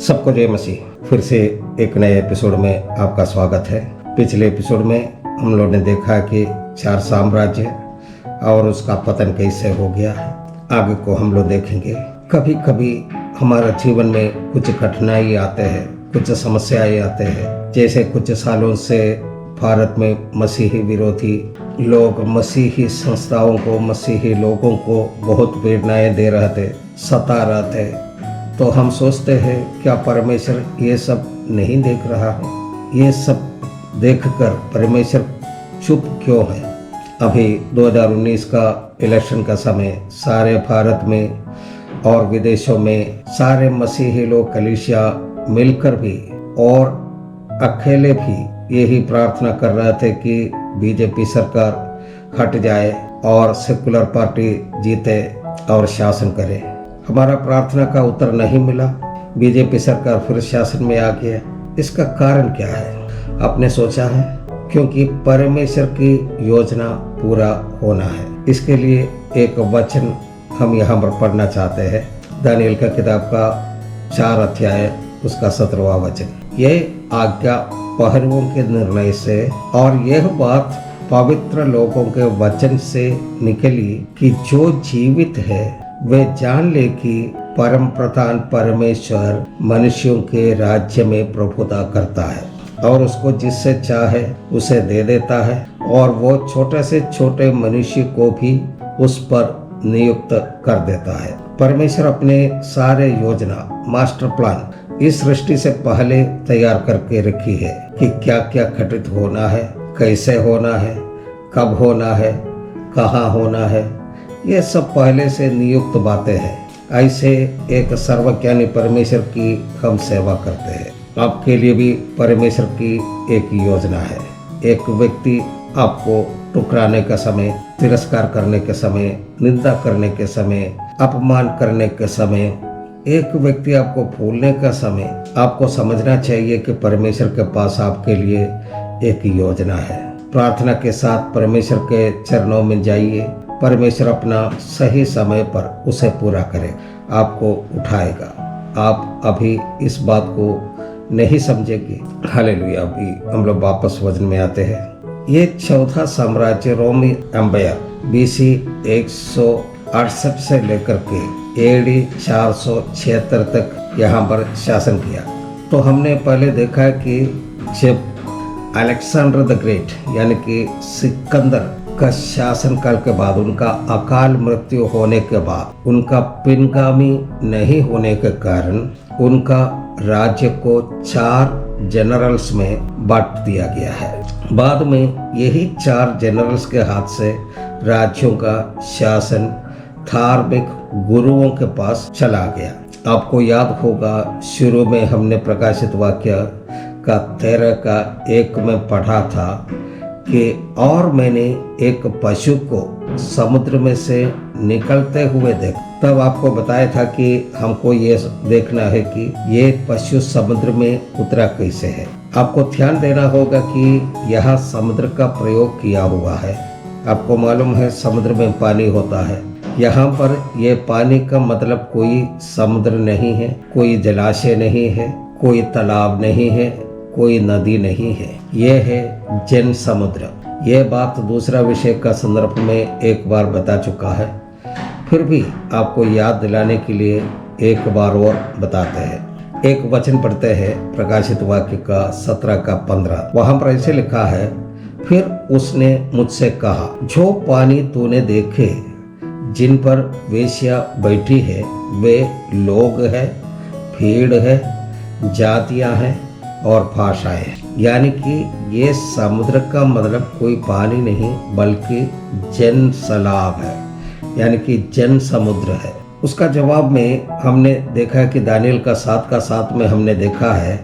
सबको जय मसीह। फिर से एक नए एपिसोड में आपका स्वागत है। पिछले एपिसोड में हम लोग ने देखा कि 4 साम्राज्य और उसका पतन कैसे हो गया है। आगे को हम लोग देखेंगे। कभी कभी हमारे जीवन में कुछ कठिनाई आते हैं, कुछ समस्याएं आते हैं। जैसे कुछ सालों से भारत में मसीही विरोधी लोग मसीही संस्थाओं को, मसीही लोगों को बहुत प्रेरणाएं दे रहे थे, सता रहे थे। तो हम सोचते हैं क्या परमेश्वर ये सब नहीं देख रहा है? ये सब देखकर परमेश्वर चुप क्यों है? अभी 2019 का इलेक्शन का समय, सारे भारत में और विदेशों में सारे मसीही लोग कलीसिया मिलकर भी और अकेले भी यही प्रार्थना कर रहे थे कि बीजेपी सरकार हट जाए और सेकुलर पार्टी जीते और शासन करे। हमारा प्रार्थना का उत्तर नहीं मिला। बीजेपी सरकार फिर शासन में आ गया। इसका कारण क्या है? आपने सोचा है? क्योंकि परमेश्वर की योजना पूरा होना है। इसके लिए एक वचन हम यहाँ पर पढ़ना चाहते हैं। दानियल का किताब का 4 अध्याय उसका 17वां वचन। यह आज्ञा पहरुओं के निर्णय से और यह बात पवित्र लोगों के वचन से निकली कि जो जीवित है वे जान ले कि परम प्रधान परमेश्वर मनुष्यों के राज्य में प्रभुता करता है और उसको जिससे चाहे उसे दे देता है और वो छोटे से छोटे मनुष्य को भी उस पर नियुक्त कर देता है। परमेश्वर अपने सारे योजना, मास्टर प्लान इस सृष्टि से पहले तैयार करके रखी है कि क्या क्या घटित होना है, कैसे होना है, कब होना है, कहाँ होना है। ये सब पहले से नियुक्त बातें हैं। ऐसे एक सर्वज्ञानी परमेश्वर की हम सेवा करते हैं। आपके लिए भी परमेश्वर की एक योजना है। एक व्यक्ति आपको ठुकराने का समय, तिरस्कार करने के समय, निंदा करने के समय, अपमान करने के समय, एक व्यक्ति आपको भूलने का समय, आपको समझना चाहिए कि परमेश्वर के पास आपके लिए एक योजना है। प्रार्थना के साथ परमेश्वर के चरणों में जाइए। परमेश्वर अपना सही समय पर उसे पूरा करे, आपको उठाएगा। आप अभी इस बात को नहीं समझेंगे। हालेलुया। अभी हम लोग वापस वचन में आते हैं। ये 4था साम्राज्य रोमी एम्पायर BC 168 से लेकर के AD 476 तक यहाँ पर शासन किया। तो हमने पहले देखा कि जब अलेक्जेंडर द ग्रेट यानी कि सिकंदर का शासन काल के बाद, उनका अकाल मृत्यु होने के बाद, उनका पिनगामी नहीं होने के कारण उनका राज्य को 4 जनरल्स में बांट दिया गया है। बाद में यही 4 जनरल्स के हाथ से राज्यों का शासन धार्मिक गुरुओं के पास चला गया। आपको याद होगा शुरू में हमने प्रकाशित वाक्य का 13 का 1 में पढ़ा था कि और मैंने एक पशु को समुद्र में से निकलते हुए देखा। तब आपको बताया था कि हमको ये देखना है कि ये पशु समुद्र में उतरा कैसे है। आपको ध्यान देना होगा कि यहाँ समुद्र का प्रयोग किया हुआ है। आपको मालूम है समुद्र में पानी होता है। यहाँ पर ये पानी का मतलब कोई समुद्र नहीं है, कोई जलाशय नहीं है, कोई तालाब नहीं है, कोई नदी नहीं है। यह है जन समुद्र। यह बात दूसरा विषय का संदर्भ में एक बार बता चुका है। फिर भी आपको याद दिलाने के लिए एक बार और बताते हैं। एक वचन पढ़ते हैं प्रकाशित वाक्य का 17 का 15। वहां पर ऐसे लिखा है, फिर उसने मुझसे कहा, जो पानी तूने देखे जिन पर वेश्या बैठी है वे लोग है, भीड़ है, जातियां हैं और भाषाएं। यानी कि ये समुद्र का मतलब कोई पानी नहीं बल्कि जन सलाब है, यानी कि जन समुद्र है। उसका जवाब में हमने देखा कि दानियल का 7 का 7 में हमने देखा है,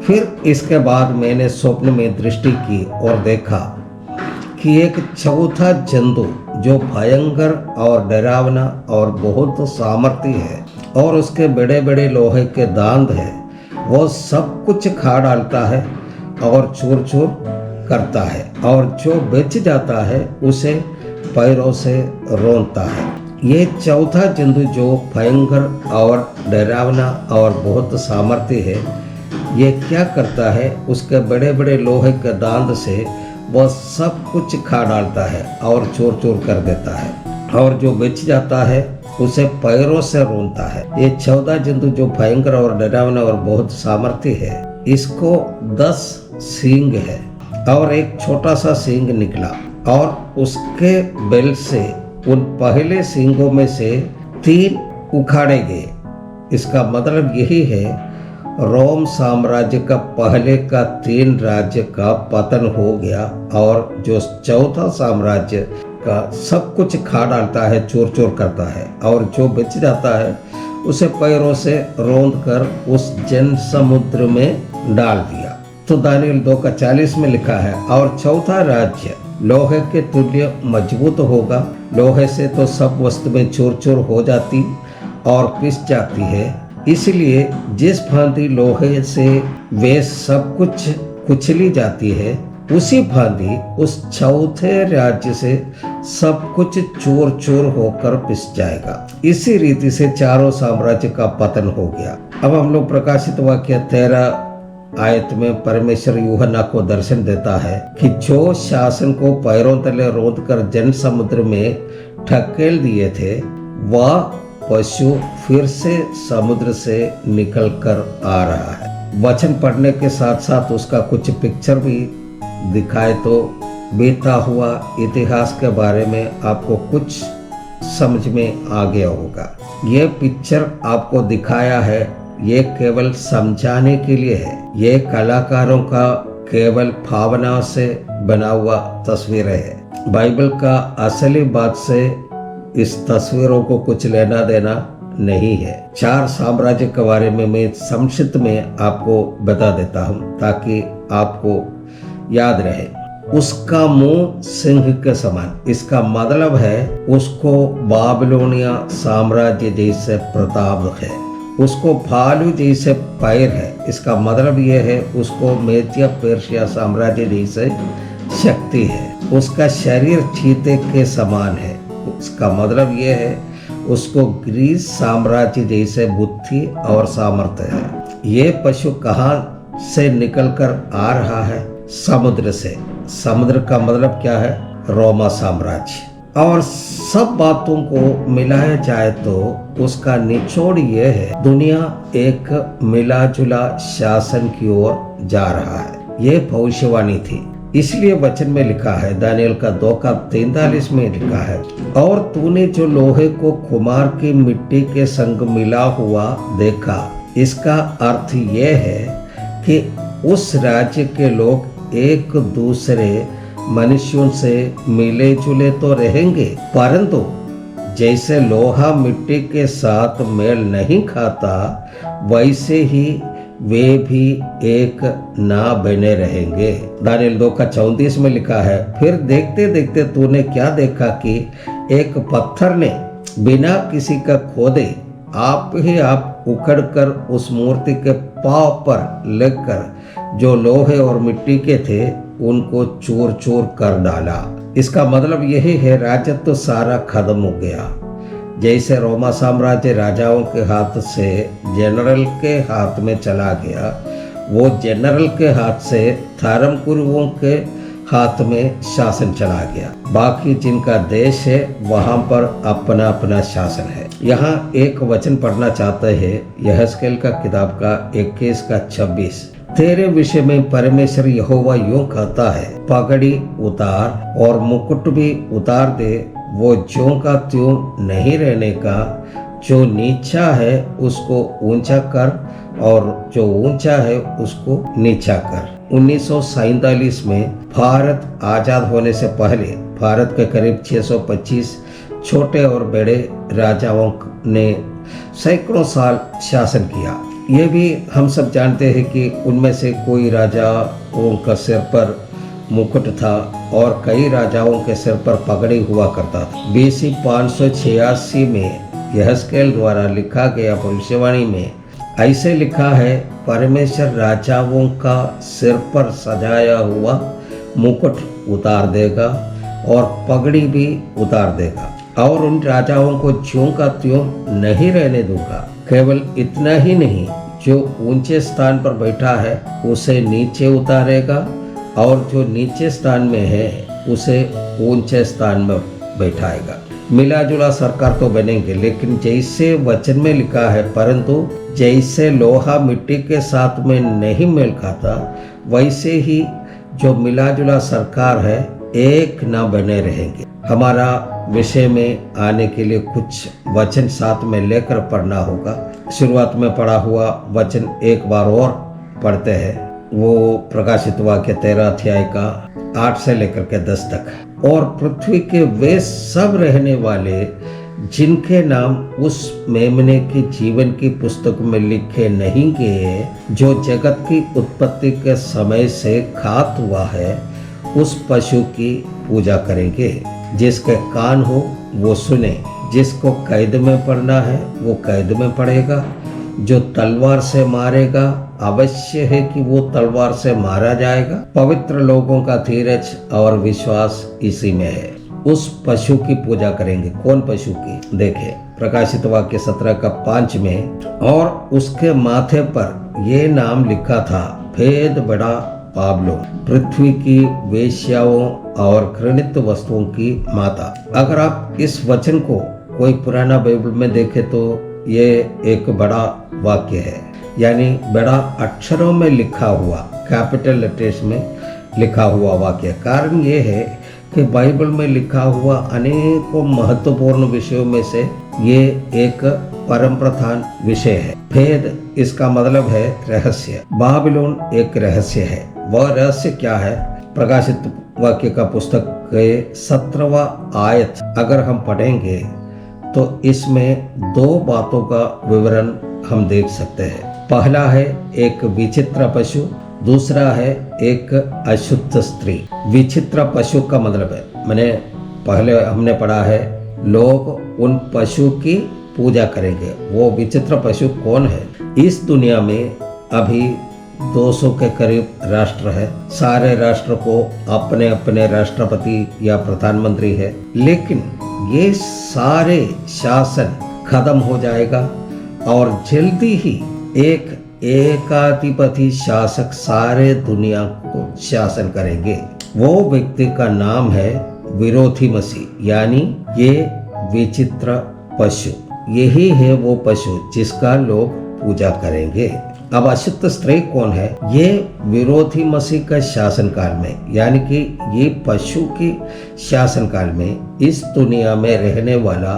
फिर इसके बाद मैंने स्वप्न में दृष्टि की और देखा कि एक चौथा जंतु जो भयंकर और डरावना और बहुत सामर्थी है और उसके बड़े बड़े लोहे के दांत है, वो सब कुछ खा डालता है और चूर चूर करता है और जो बच जाता है उसे पैरों से रोनता है ये चौथा जंतु जो भयंकर और डरावना और बहुत सामर्थ्य है, ये क्या करता है, उसके बड़े बड़े लोहे के दांत से वह सब कुछ खा डालता है और चूर चूर कर देता है, और जो बच जाता है उसे पैरों से रोनता है। ये 14 जंतु जो भयंकर और डरावना और बहुत सामर्थ्य है, इसको 10 सींग है और एक छोटा सा सींग निकला, और उसके बेल से उन पहले सींगों में से 3 उखाड़े गए। इसका मतलब यही है, रोम साम्राज्य का पहले का 3 राज्य का पतन हो गया, और जो चौथा साम्राज्य का सब कुछ खा डालता है, चूर चूर करता है, और जो बच जाता है उसे पैरों से रौंद कर उस जन समुद्र में डाल दिया। तो दानियल 2:40 में लिखा है, और चौथा राज्य लोहे के तुल्य मजबूत होगा। लोहे से तो सब वस्तुएं चूर चूर हो जाती और पिस जाती है, इसलिए जिस भांति लोहे से वे सब कुछ कुचली जाती है, उसी भांति उस चौथे राज्य से सब कुछ चूर चूर होकर पिस जाएगा। इसी रीति से चारों साम्राज्य का पतन हो गया। अब हम लोग प्रकाशित वाक्य 13 आयत में परमेश्वर यूहन्ना को दर्शन देता है कि जो शासन को पैरों तले रोंद कर जन समुद्र में ढकेल दिए थे, वह पशु फिर से समुद्र से निकल कर आ रहा है। वचन पढ़ने के साथ साथ उसका कुछ पिक्चर भी दिखाए तो बीता हुआ इतिहास के बारे में आपको कुछ समझ में आ गया होगा। ये पिक्चर आपको दिखाया है, ये केवल समझाने के लिए है। ये कलाकारों का केवल भावना से बना हुआ तस्वीर है। बाइबल का असली बात से इस तस्वीरों को कुछ लेना देना नहीं है। 4 साम्राज्य के बारे में मैं संक्षिप्त में आपको बता देता हूँ ताकि आपको याद रहे। उसका मुंह सिंह के समान, इसका मतलब है उसको बाबिलोनिया साम्राज्य जैसे प्रताप है। उसको भालू जैसे पैर है, इसका मतलब यह है उसको मेदिया पेर्शिया साम्राज्य जैसे शक्ति है। उसका शरीर चीते के समान है, इसका मतलब यह है उसको ग्रीस साम्राज्य जैसे बुद्धि और सामर्थ्य है। ये पशु कहाँ से निकलकर आ रहा है? समुद्र से। समुद्र का मतलब क्या है? रोमा साम्राज्य। और सब बातों को मिलाया जाए तो उसका निचोड़ यह है, दुनिया एक मिला जुला शासन की ओर जा रहा है। ये भविष्यवाणी थी, इसलिए वचन में लिखा है, दानियल का 2:43 में लिखा है, और तूने जो लोहे को कुम्हार की मिट्टी के संग मिला हुआ देखा। इसका अर्थ यह है कि उस राज्य के लोग एक दूसरे मनुष्यों से मिले जुले तो रहेंगे, परंतु जैसे लोहा मिट्टी के साथ मेल नहीं खाता, वैसे ही वे भी एक ना बने रहेंगे। दानियल 2:34 में लिखा है, फिर देखते देखते तूने क्या देखा कि एक पत्थर ने बिना किसी का खोदे आप ही आप उखड़कर उस मूर्ति के पांव पर लगकर जो लोहे और मिट्टी के थे उनको चूर चूर कर डाला। इसका मतलब यही है, राजत्व तो सारा खत्म हो गया। जैसे रोमा साम्राज्य राजाओं के हाथ से जनरल के हाथ में चला गया, वो जनरल के हाथ से धर्मगुरुओं के हाथ में शासन चला गया। बाकी जिनका देश है वहां पर अपना अपना शासन है। यहाँ एक वचन पढ़ना चाहते हैं, यहेजकेल का किताब का 21:26। तेरे विषय में परमेश्वर यहोवा यूं कहता है, पगड़ी उतार और मुकुट भी उतार दे। वो ज्यों का त्यों नहीं रहने का, जो नीचा है उसको ऊंचा कर और जो ऊंचा है उसको नीचा कर। 1947 में भारत आजाद होने से पहले भारत के करीब 625 छोटे और बड़े राजाओं ने सैकड़ों साल शासन किया। ये भी हम सब जानते हैं कि उनमें से कोई राजाओं का सिर पर मुकुट था और कई राजाओं के सिर पर पगड़ी हुआ करता था। BC 586 में यहेजकेल द्वारा लिखा गया भविष्यवाणी में ऐसे लिखा है, परमेश्वर राजाओं का सिर पर सजाया हुआ मुकुट उतार देगा और पगड़ी भी उतार देगा। और उन राजाओं को ज्यों का त्यों नहीं रहने दूंगा। केवल इतना ही नहीं, जो ऊंचे स्थान पर बैठा है उसे नीचे उतारेगा, और जो नीचे स्थान में है उसे ऊंचे स्थान में बैठाएगा। मिला जुला सरकार तो बनेंगे, लेकिन जैसे वचन में लिखा है, परंतु जैसे लोहा मिट्टी के साथ में नहीं मेल खाता, वैसे ही जो मिला जुला सरकार है एक ना बने रहेंगे। हमारा विषय में आने के लिए कुछ वचन साथ में लेकर पढ़ना होगा। शुरुआत में पढ़ा हुआ वचन एक बार और पढ़ते हैं। वो प्रकाशित वाक्य 13 अध्याय का 8 से लेकर के 10 तक। और पृथ्वी के वे सब रहने वाले जिनके नाम उस मेमने की जीवन की पुस्तक में लिखे नहीं गए, जो जगत की उत्पत्ति के समय से घात हुआ है, उस पशु की पूजा करेंगे। जिसके कान हो वो सुने, जिसको कैद में पड़ना है वो कैद में पड़ेगा, जो तलवार से मारेगा अवश्य है कि वो तलवार से मारा जाएगा। पवित्र लोगों का धीरज और विश्वास इसी में है। उस पशु की पूजा करेंगे। कौन पशु की? देखे प्रकाशित वाक्य 17 का 5 में, और उसके माथे पर ये नाम लिखा था, भेद बड़ा बाबलोन, पृथ्वी की वेश्याओं और घृणित वस्तुओं की माता। अगर आप इस वचन को कोई पुराना बाइबल में देखे तो ये एक बड़ा वाक्य है, यानी बड़ा अक्षरों में लिखा हुआ, कैपिटल लेटर्स में लिखा हुआ वाक्य। कारण ये है कि बाइबल में लिखा हुआ अनेकों महत्वपूर्ण विषयों में से ये एक परम प्रधान विषय है। भेद इसका मतलब है रहस्य। बाबिलोन एक रहस्य है। वह रहस्य क्या है? प्रकाशित वाक्य का पुस्तक के 17वां आयत अगर हम पढ़ेंगे तो इसमें 2 बातों का विवरण हम देख सकते हैं। पहला है एक विचित्र पशु, दूसरा है एक अशुद्ध स्त्री। विचित्र पशु का मतलब है, मैंने पहले हमने पढ़ा है, लोग उन पशु की पूजा करेंगे। वो विचित्र पशु कौन है? इस दुनिया में अभी 200 के करीब राष्ट्र है। सारे राष्ट्र को अपने अपने राष्ट्रपति या प्रधानमंत्री है, लेकिन ये सारे शासन खत्म हो जाएगा और जल्दी ही एक एकाधिपति शासक सारे दुनिया को शासन करेंगे। वो व्यक्ति का नाम है विरोधी मसीह, यानी ये विचित्र पशु। यही है वो पशु जिसका लोग पूजा करेंगे। अब अशुद्ध स्त्री कौन है? ये विरोधी मसीह का शासन काल में, यानी कि ये पशु की शासन काल में इस दुनिया में रहने वाला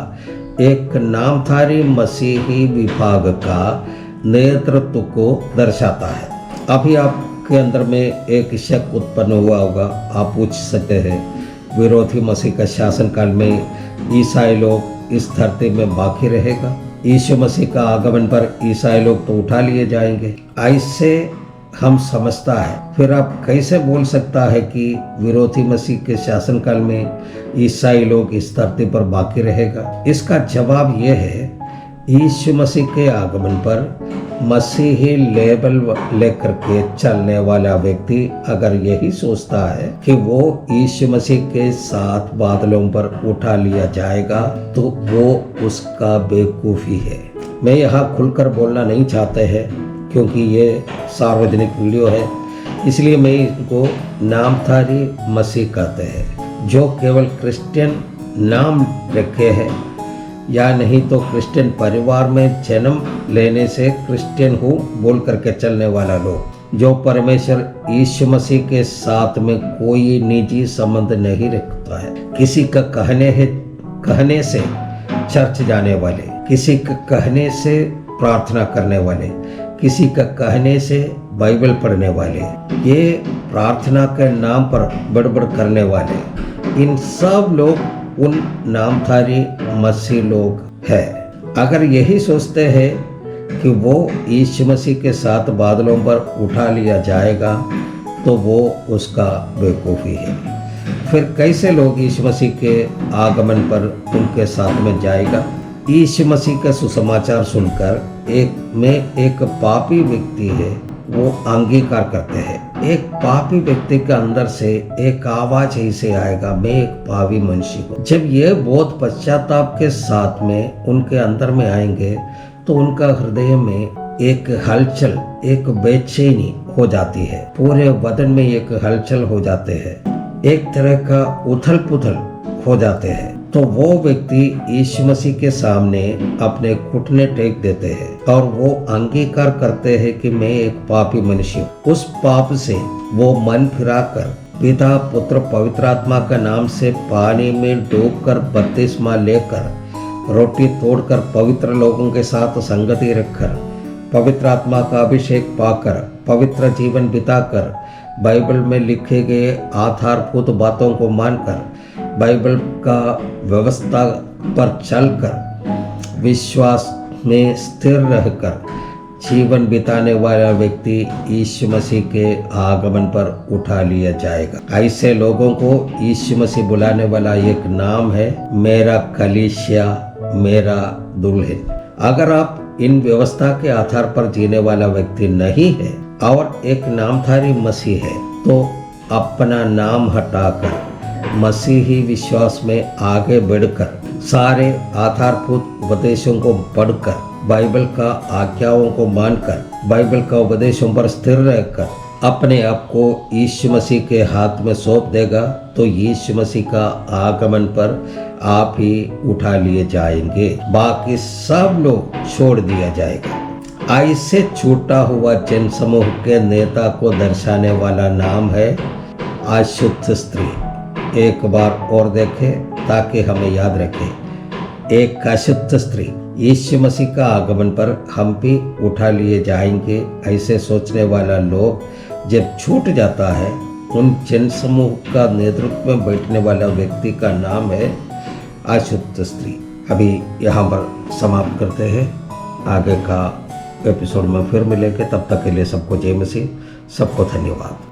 एक नामधारी मसीही विभाग का नेतृत्व को दर्शाता है। अभी आपके अंदर में एक शक उत्पन्न हुआ होगा। आप पूछ सकते हैं, विरोधी मसीह का शासन काल में ईसाई लोग इस धरती में बाकी रहेगा? यीशु मसीह का आगमन पर ईसाई लोग तो उठा लिए जाएंगे, ऐसे हम समझता है। फिर आप कैसे बोल सकता है कि विरोधी मसीह के शासन काल में ईसाई लोग इस धरती पर बाकी रहेगा? इसका जवाब यह है, यीशु मसीह के आगमन पर मसीही लेबल लेकर के चलने वाला व्यक्ति अगर यही सोचता है कि वो यीशु मसीह के साथ बादलों पर उठा लिया जाएगा, तो वो उसका बेवकूफ़ी है। मैं यहाँ खुलकर बोलना नहीं चाहते हैं क्योंकि ये सार्वजनिक वीडियो है, इसलिए मैं इनको नामधारी मसीह कहते हैं, जो केवल क्रिश्चियन नाम रखे हैं या नहीं तो क्रिश्चियन परिवार में जन्म लेने से क्रिश्चियन हूँ बोल करके चलने वाला लोग, जो परमेश्वर यीशु मसीह के साथ में कोई निजी संबंध नहीं रखता है। किसी का कहने से चर्च जाने वाले, किसी का कहने से प्रार्थना करने वाले, किसी का कहने से बाइबल पढ़ने वाले, ये प्रार्थना के नाम पर बड़बड़ करने वाले, इन सब लोग उन नामधारी मसीह लोग हैं। अगर यही सोचते हैं कि वो यीशु मसीह के साथ बादलों पर उठा लिया जाएगा, तो वो उसका बेवकूफ़ी है। फिर कैसे लोग यीशु मसीह के आगमन पर उनके साथ में जाएगा? यीशु मसीह का सुसमाचार सुनकर एक पापी व्यक्ति है वो अंगीकार करते हैं एक पापी व्यक्ति के अंदर से एक आवाज ऐसे आएगा, मैं एक पापी मनुष्य हूँ। जब ये बोध पश्चाताप के साथ में उनके अंदर में आएंगे तो उनका हृदय में एक हलचल, एक बेचैनी हो जाती है, पूरे बदन में एक हलचल हो जाते हैं, एक तरह का उथल पुथल हो जाते हैं। तो वो व्यक्ति यीशु मसीह के सामने अपने घुटने टेक देते हैं और वो अंगीकार करते हैं कि मैं एक पापी मनुष्य हूँ। उस पाप से वो मन फिराकर पिता पुत्र पवित्र आत्मा का नाम से पानी में डूबकर बपतिस्मा लेकर, रोटी तोड़कर, पवित्र लोगों के साथ संगति रखकर, पवित्र आत्मा का अभिषेक पाकर, पवित्र जीवन बिताकर, बाइबल में लिखे गए आधारभूत बातों को मानकर, बाइबल का व्यवस्था पर चलकर, विश्वास में स्थिर रहकर जीवन बिताने वाला व्यक्ति यीशु मसीह के आगमन पर उठा लिया जाएगा। ऐसे लोगों को यीशु मसीह बुलाने वाला एक नाम है, मेरा कलीसिया, मेरा दुल्हन। अगर आप इन व्यवस्था के आधार पर जीने वाला व्यक्ति नहीं है और एक नामधारी मसीह है, तो अपना नाम हटाकर मसीही विश्वास में आगे बढ़कर, सारे आधारभूत उपदेशों को पढ़कर, बाइबल का आज्ञाओं को मानकर, बाइबल का उपदेशों पर स्थिर रहकर अपने आप को यीशु मसीह के हाथ में सौंप देगा तो यीशु मसीह का आगमन पर आप ही उठा लिए जाएंगे, बाकी सब लोग छोड़ दिया जाएगा। ऐसे छूटा हुआ जन समूह के नेता को दर्शाने वाला नाम है अशुद्ध स्त्री। एक बार और देखें ताकि हमें याद रखें, एक अशुद्ध स्त्री। यीशु मसीह का आगमन पर हम भी उठा लिए जाएंगे। ऐसे सोचने वाला लोग जब छूट जाता है, उन जन समूह का नेतृत्व में बैठने वाला व्यक्ति का नाम है अशुद्ध स्त्री। अभी यहाँ पर समाप्त करते हैं, आगे का एपिसोड में फिर मिलेंगे। तब तक के लिए सबको जय मसीह, सबको धन्यवाद।